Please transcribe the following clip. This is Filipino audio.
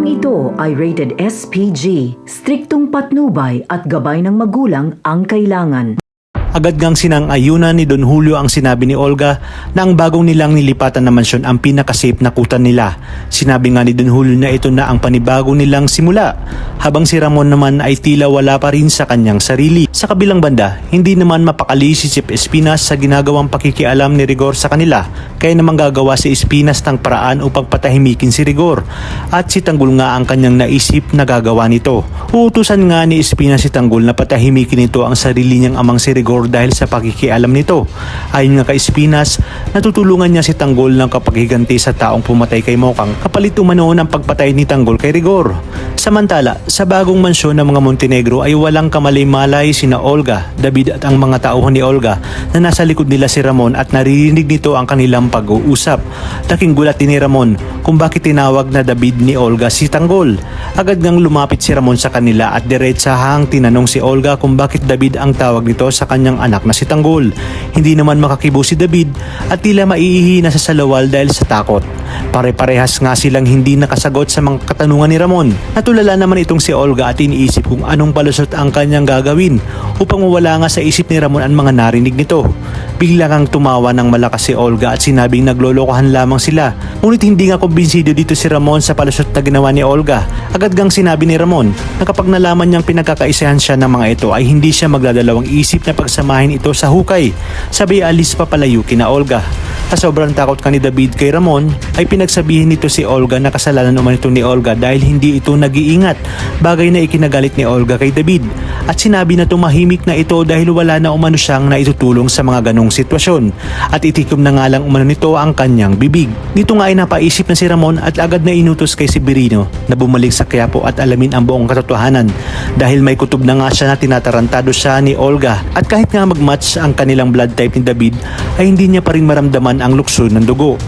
Programang ito ay rated SPG, striktong patnubay at gabay ng magulang ang kailangan. Agad ngang sinang-ayunan ni Don Julio ang sinabi ni Olga na ang bagong nilang nilipatan na mansyon ang pinaka-safe na kutan nila. Sinabi nga ni Don Julio na ito na ang panibago nilang simula, habang si Ramon naman ay tila wala pa rin sa kanyang sarili. Sa kabilang banda, hindi naman mapakali si Chief Espinas sa ginagawang pakikialam ni Rigor sa kanila, kaya naman gagawa si Espinas ng paraan upang patahimikin si Rigor, at si Tanggol nga ang kanyang naisip na gagawa nito. Uutusan nga ni Espinas si Tanggol na patahimikin nito ang sarili niyang amang si Rigor dahil sa pakikialam nito. Ayon nga kay Espinas, natutulungan niya si Tanggol ng kapaghiganti sa taong pumatay kay Mokang kapalit umano ng pagpatay ni Tanggol kay Rigor. Samantala, sa bagong mansyon ng mga Montenegro ay walang kamalay-malay sina Olga, David at ang mga tauhan ni Olga na nasa likod nila si Ramon at naririnig nito ang kanilang pag-uusap. Laking gulat din ni Ramon kung bakit tinawag na David ni Olga si Tanggol. Agad ngang lumapit si Ramon sa kanila at diretsahang tinanong si Olga kung bakit David ang tawag nito sa kanyang anak na si Tanggol. Hindi naman makakibo si David at tila maiihi na sa salawal dahil sa takot. Pare-parehas nga silang hindi nakasagot sa mga katanungan ni Ramon. Natulala naman itong si Olga at iniisip kung anong palusot ang kanyang gagawin upang mawala nga sa isip ni Ramon ang mga narinig nito. Bigla kang tumawa ng malakas si Olga at sinabing naglolokohan lamang sila. Ngunit hindi nga kumbinsido dito si Ramon sa palusot na ginawa ni Olga. Agad gang sinabi ni Ramon na kapag nalaman niyang pinagkakaisahan siya ng mga ito ay hindi siya magdadalawang isip na pagsamahin ito sa hukay. Sabay alis papalayo kina Olga. Sa sobrang takot ka ni David kay Ramon ay pinagsabihin nito si Olga na kasalanan naman ito ni Olga dahil hindi ito nag-iingat, bagay na ikinagalit ni Olga kay David, at sinabi na tumahimik na ito dahil wala na umano siyang naitutulong sa mga ganong sitwasyon, at itikom na nga lang umano nito ang kanyang bibig. Dito nga ay napaisip na si Ramon at agad na inutos kay Severino na bumalik sa Quiapo at alamin ang buong katotohanan dahil may kutob na nga siya na tinatarantado siya ni Olga, at kahit nga mag-match ang kanilang blood type ni David ay hindi niya pa rin maramdaman ang lukso ng dugo.